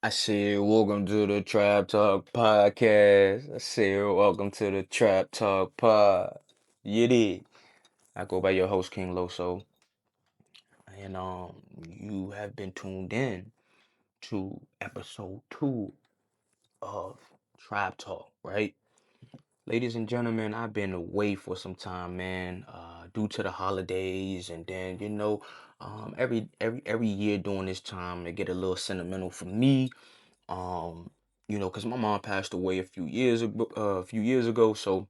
I said, welcome to the Trap Talk Podcast. I said, welcome to the Trap Talk Pod. You did. I go by your host, King Loso. And you have been tuned in to episode 2 of Trap Talk, right? Ladies and gentlemen, I've been away for some time, man, due to the holidays, and then every year during this time, it get a little sentimental for me. Um, because my mom passed away a few years ago. So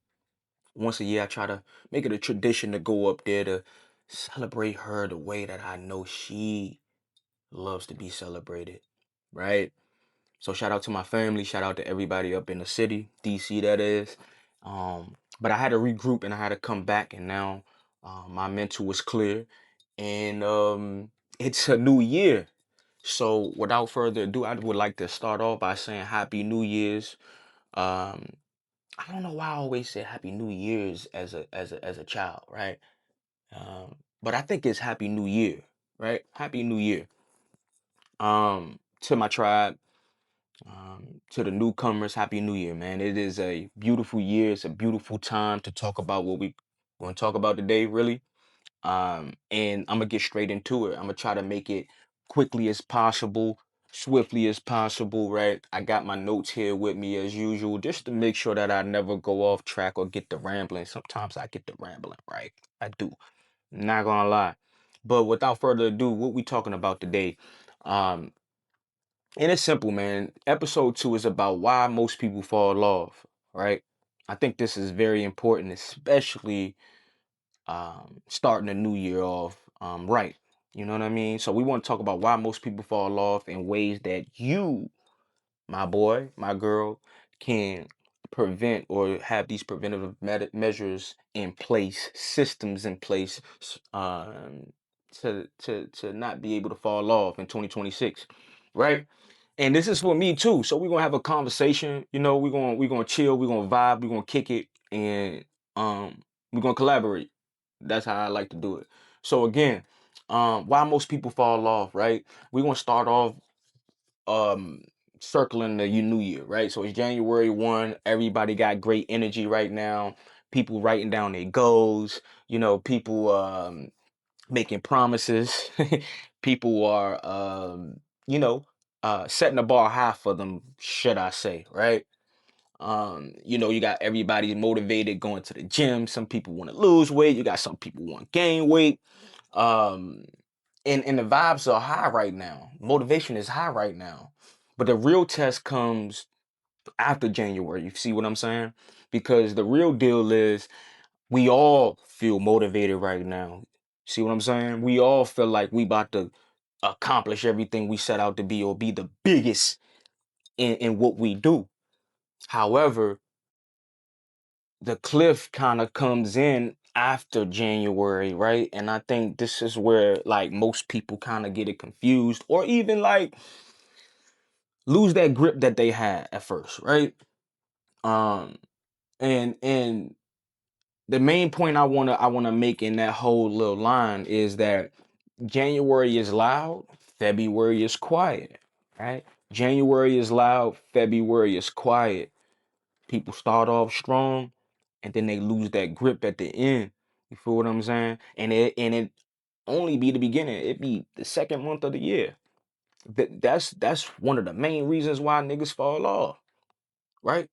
once a year, I try to make it a tradition to go up there to celebrate her the way that I know she loves to be celebrated, right? So shout out to my family, shout out to everybody up in the city, DC that is. But I had to regroup and I had to come back, and now my mental was clear, and it's a new year. So without further ado, I would like to start off by saying Happy New Year's. Um, I don't know why I always say Happy New Year's as a child, right? But I think it's Happy New Year, right? Happy New Year. To my tribe, to the newcomers, Happy New Year, man. It is a beautiful year. It's a beautiful time to talk about what we want to talk about today, really. And I'm gonna get straight into it. I'm gonna try to make it quickly as possible, swiftly as possible, right? I got my notes here with me as usual, just to make sure that I never go off track or get the rambling. Sometimes I get the rambling, right? I do. Not gonna lie. But without further ado, what we talking about today? Um, and it's simple, man. Episode 2 is about why most people fall off, right? I think this is very important, especially starting a new year off right. You know what I mean? So we want to talk about why most people fall off in ways that you, my boy, my girl, can prevent or have these preventative measures in place, systems in place, to not be able to fall off in 2026, right? And this is for me too. So we're gonna have a conversation. We're gonna chill. We're gonna vibe. We're gonna kick it, and we're gonna collaborate. That's how I like to do it. So again, why most people fall off, right? We're gonna start off um circling the new year, right? So it's January 1. Everybody got great energy right now. People writing down their goals, people making promises. People are setting the bar high for them, should I say, right? You got everybody motivated going to the gym. Some people want to lose weight. You got some people want to gain weight. Um, and the vibes are high right now. Motivation is high right now. But the real test comes after January. You see what I'm saying? Because the real deal is we all feel motivated right now. See what I'm saying? We all feel like we about to accomplish everything we set out to be or be the biggest in what we do. However, the cliff kind of comes in after January, right? And I think this is where like most people kind of get it confused or even like lose that grip that they had at first, right? Um and the main point I want to make in that whole little line is that January is loud, February is quiet, right? January is loud, February is quiet. People start off strong and then they lose that grip at the end. You feel what I'm saying? And it only be the beginning. It be the second month of the year. That's one of the main reasons why niggas fall off, right?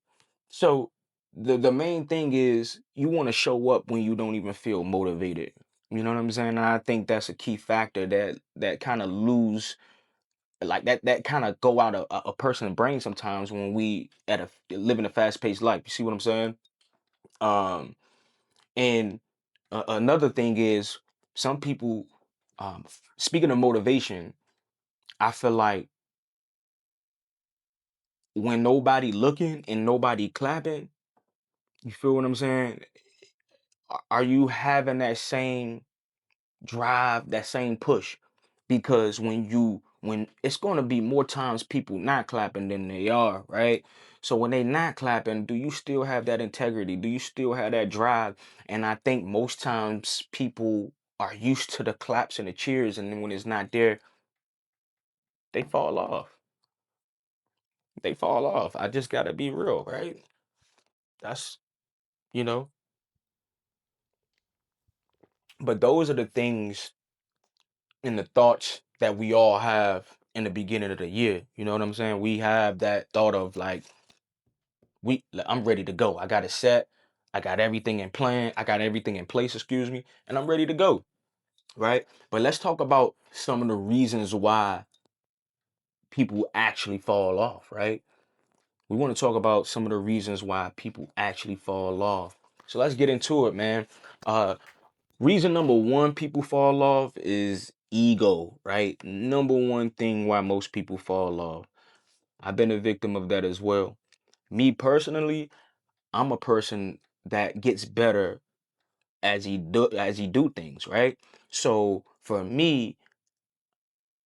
So the main thing is you want to show up when you don't even feel motivated. You know what I'm saying? And I think that's a key factor that kind of lose like that kind of go out a person's brain sometimes when we living a fast paced life. You see what I'm saying? Um, and another thing is some people, speaking of motivation, I feel like when nobody looking and nobody clapping, you feel what I'm saying? Are you having that same drive, that same push? Because when it's going to be more times people not clapping than they are, right? So when they not clapping, do you still have that integrity? Do you still have that drive? And I think most times people are used to the claps and the cheers, and then when it's not there, they fall off. They fall off. I just gotta be real, right? That's you know. But those are the things and the thoughts that we all have in the beginning of the year. You know what I'm saying? We have that thought of like, I'm ready to go. I got it set. I got everything in plan. I got everything in place, excuse me, and I'm ready to go. Right? But let's talk about some of the reasons why people actually fall off, right? We want to talk about some of the reasons why people actually fall off. So let's get into it, man. Uh Reason number one people fall off is ego, right? Number one thing why most people fall off. I've been a victim of that as well. Me personally, I'm a person that gets better as he do things, right? So for me,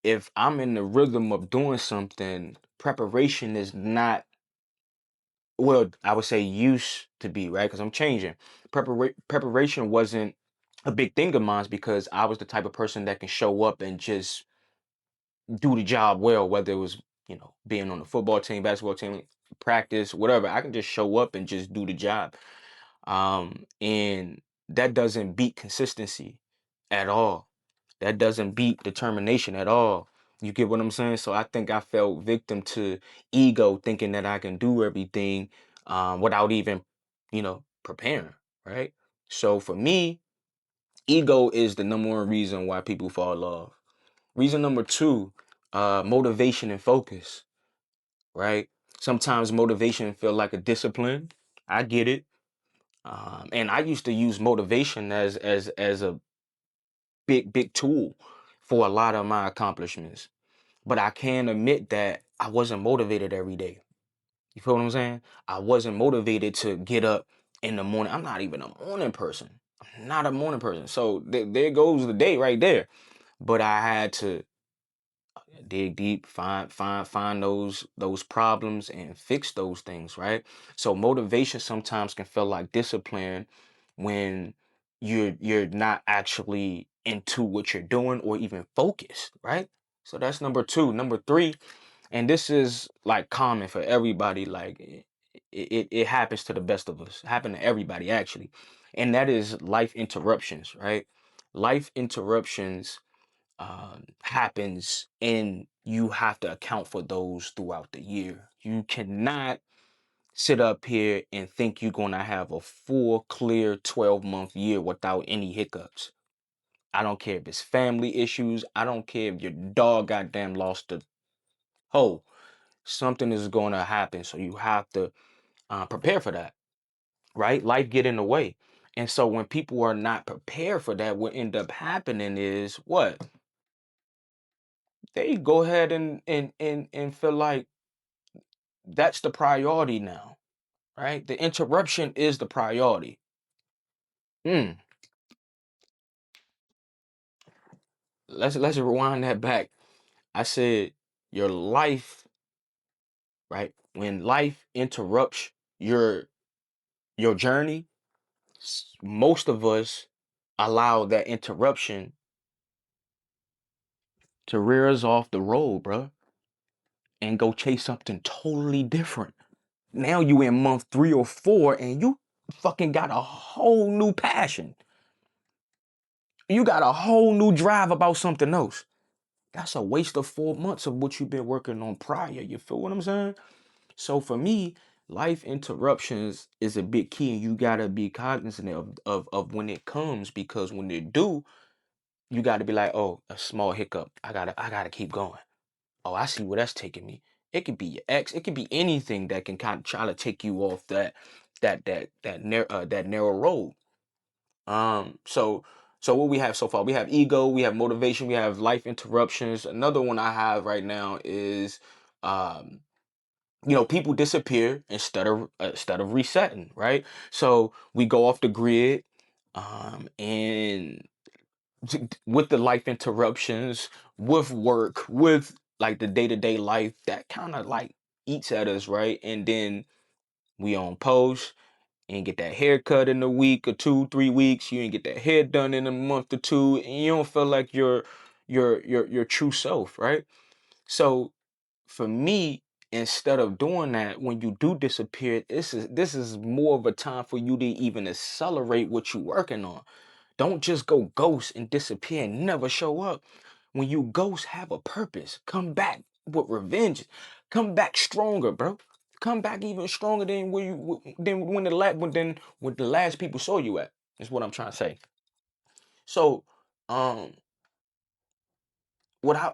if I'm in the rhythm of doing something, preparation is not, well, I would say used to be, right? Because I'm changing. Preparation wasn't a big thing of mine because I was the type of person that can show up and just do the job well, whether it was, being on the football team, basketball team, practice, whatever. I can just show up and just do the job. And that doesn't beat consistency at all. That doesn't beat determination at all. You get what I'm saying? So I think I fell victim to ego, thinking that I can do everything without even, preparing, right? So for me, ego is the number one reason why people fall off. Reason number two, motivation and focus, right? Sometimes motivation feel like a discipline. I get it. And I used to use motivation as a big tool for a lot of my accomplishments. But I can admit that I wasn't motivated every day. You feel what I'm saying? I wasn't motivated to get up in the morning. I'm not even a morning person. I'm not a morning person. So there goes the day right there. But I had to dig deep, find those problems and fix those things, right? So motivation sometimes can feel like discipline when you're not actually into what you're doing or even focused, right? So that's number two. Number three, and this is like common for everybody, like it happens to the best of us, happen to everybody actually, and that is life interruptions, right? Life interruptions happens, and you have to account for those throughout the year. You cannot sit up here and think you're going to have a full clear 12-month year without any hiccups. I don't care if it's family issues. I don't care if your dog goddamn lost a hoe. Something is going to happen. So you have to prepare for that, right? Life get in the way. And so when people are not prepared for that, what end up happening is what? They go ahead and feel like that's the priority now, right? The interruption is the priority. Mm, let's rewind that back. I said your life, right? When life interrupts your your journey, most of us allow that interruption to rear us off the road, bruh, and go chase something totally different. Now you in month 3 or 4 and you fucking got a whole new passion. You got a whole new drive about something else. That's a waste of 4 months of what you've been working on prior. You feel what I'm saying? So for me, life interruptions is a big key, and you gotta be cognizant of when it comes, because when they do, you gotta be like, oh, a small hiccup. I gotta keep going. Oh, I see where that's taking me. It could be your ex. It could be anything that can kind of try to take you off that narrow road. So what we have so far, we have ego, we have motivation, we have life interruptions. Another one I have right now is, um, people disappear instead of resetting, right? So we go off the grid, and with the life interruptions, with work, with like the day-to-day life, that kind of like eats at us, right? And then we on post and get that haircut in a week or 2 3 weeks. You ain't get that hair done in a month or two, and you don't feel like your true self, right? So for me, instead of doing that, when you do disappear, this is more of a time for you to even accelerate what you're working on. Don't just go ghost and disappear and never show up. When you ghost, have a purpose. Come back with revenge. Come back stronger, bro. Come back even stronger than where you than when the last people saw you at. Is what I'm trying to say. So, um, what I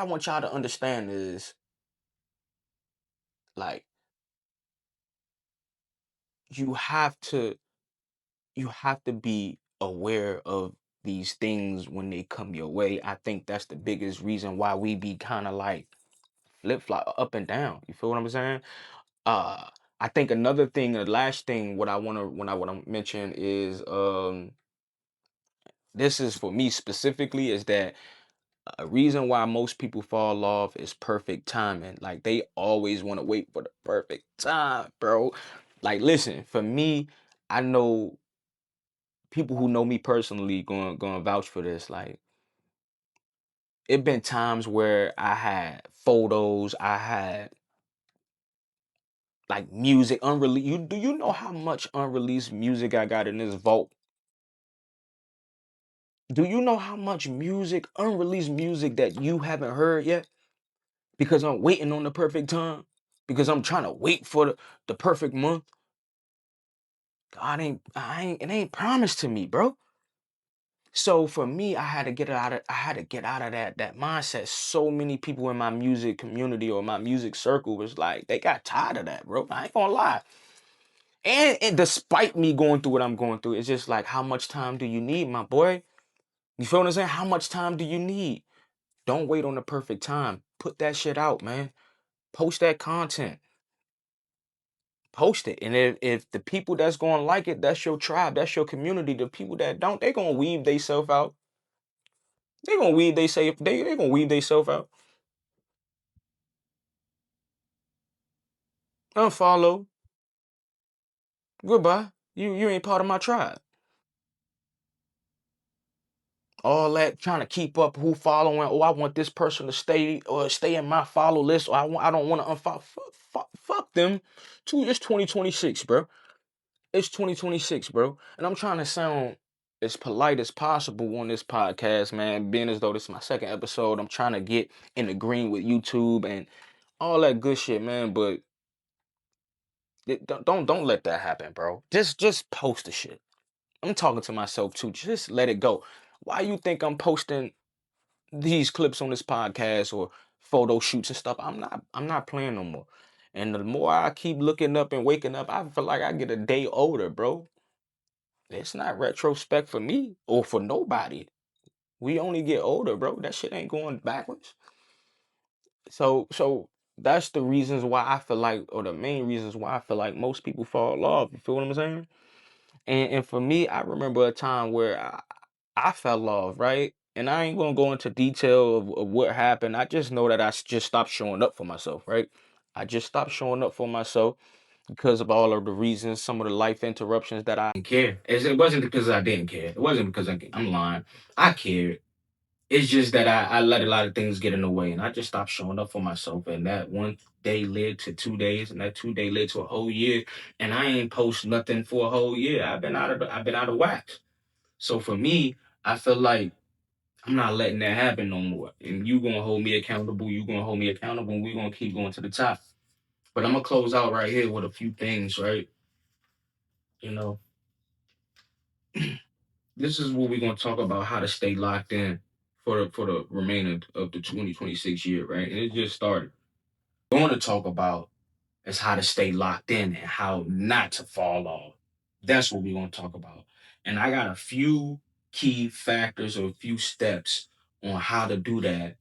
want y'all to understand is like you have to you have to be aware of these things when they come your way. I think that's the biggest reason why we be kind of like flip flop up and down. You feel what I'm saying? Uh, I think another thing, the last thing, what I want to mention is this is for me specifically is that a reason why most people fall off is perfect timing. Like they always want to wait for the perfect time, bro. Like listen, for me, I know people who know me personally going to vouch for this. Like it been times where I had photos, I had like music unreleased. Do you know how much unreleased music I got in this vault? Do you know how much music, unreleased music that you haven't heard yet? Because I'm waiting on the perfect time. Because I'm trying to wait for the perfect month. It ain't promised to me, bro. So for me, I had to get out of that mindset. So many people in my music community or my music circle was like, they got tired of that, bro. I ain't gonna lie. And despite me going through what I'm going through, it's just like, how much time do you need, my boy? You feel what I'm saying? How much time do you need? Don't wait on the perfect time. Put that shit out, man. Post that content. Post it. And if the people that's gonna like it, that's your tribe, that's your community. The people that don't, they gonna weave theyself out. They gonna weave theyself out. Unfollow. Goodbye. You ain't part of my tribe. All that trying to keep up who following. Oh, I want this person to stay in my follow list. Or I don't want to unfollow. Fuck them. It's 2026, bro. It's 2026, bro. And I'm trying to sound as polite as possible on this podcast, man. Being as though this is my second episode, I'm trying to get in the green with YouTube and all that good shit, man. But don't let that happen, bro. Just post the shit. I'm talking to myself too. Just let it go. Why you think I'm posting these clips on this podcast or photo shoots and stuff? I'm not playing no more. And the more I keep looking up and waking up, I feel like I get a day older, bro. It's not retrospect for me or for nobody. We only get older, bro. That shit ain't going backwards. So that's the reasons why I feel like, or the main reasons why I feel like most people fall off. You feel what I'm saying? And for me, I remember a time where I fell off, right? And I ain't gonna go into detail of what happened. I just know that just stopped showing up for myself, right? I just stopped showing up for myself because of all of the reasons, some of the life interruptions that I didn't care. It wasn't because I didn't care. It wasn't because I'm lying. I cared. It's just that I let a lot of things get in the way, and I just stopped showing up for myself. And that one day led to 2 days, and that 2 day led to a whole year. And I ain't post nothing for a whole year. I've been out of whack. So for me, I feel like I'm not letting that happen no more. And you gonna hold me accountable. You gonna hold me accountable. And we gonna keep going to the top. But I'm gonna close out right here with a few things, right? You know, this is what we're gonna talk about: how to stay locked in for the remainder of the 2026 year, right? And it just started. What I want to talk about is how to stay locked in and how not to fall off. That's what we want to talk about. And I got a few key factors or a few steps on how to do that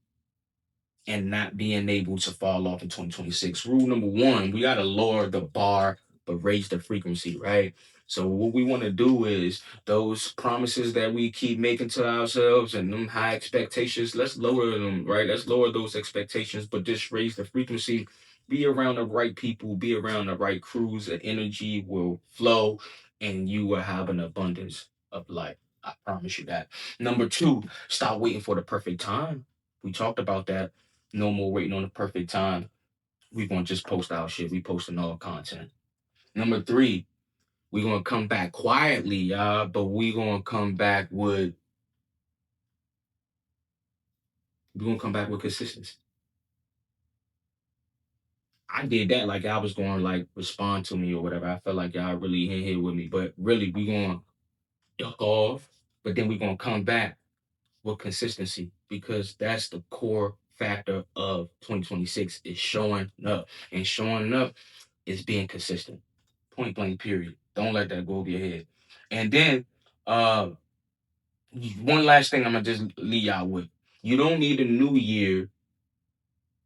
and not being able to fall off in 2026. Rule number one, we got to lower the bar but raise the frequency, right? So what we want to do is those promises that we keep making to ourselves and them high expectations, let's lower them, right? Let's lower those expectations, but just raise the frequency. Be around the right people, be around the right crews, the energy will flow and you will have an abundance of life. I promise you that. Number two, stop waiting for the perfect time. We talked about that. No more waiting on the perfect time. we gonna just post our shit. We posting all content. Number three, we gonna come back quietly, y'all, but we gonna come back with consistency. I did that like I was going to like respond to me or whatever. I felt like y'all really in here with me, but really we gonna duck off, but then we gonna come back with consistency because that's the core factor of 2026 is showing up, and showing up is being consistent. Point blank. Period. Don't let that go over your head. And then uh, one last thing I'm gonna just leave y'all with. You don't need a new year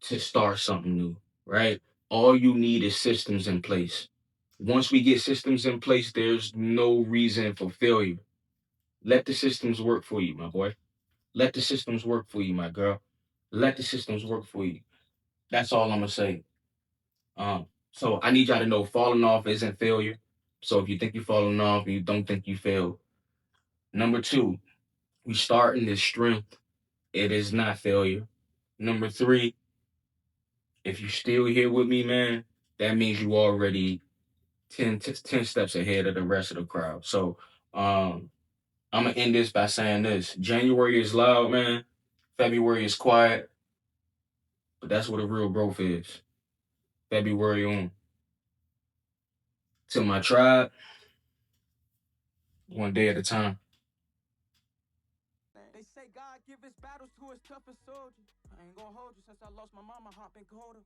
to start something new, right? All you need is systems in place. Once we get systems in place, there's no reason for failure. Let the systems work for you, my boy. Let the systems work for you, my girl. Let the systems work for you. That's all I'm gonna say. So I need y'all to know falling off isn't failure. So if you think you're falling off and you don't think you failed, number two, we starting this strength. It is not failure. Number three, if you still here with me, man, that means you already 10 steps ahead of the rest of the crowd. So I'm gonna end this by saying this. January is loud, man. February is quiet, but that's what a real growth is. February on. To my tribe, one day at a time. They say God give his battles to his toughest soldiers. I ain't gonna hold you since I lost my mama, hot been colder.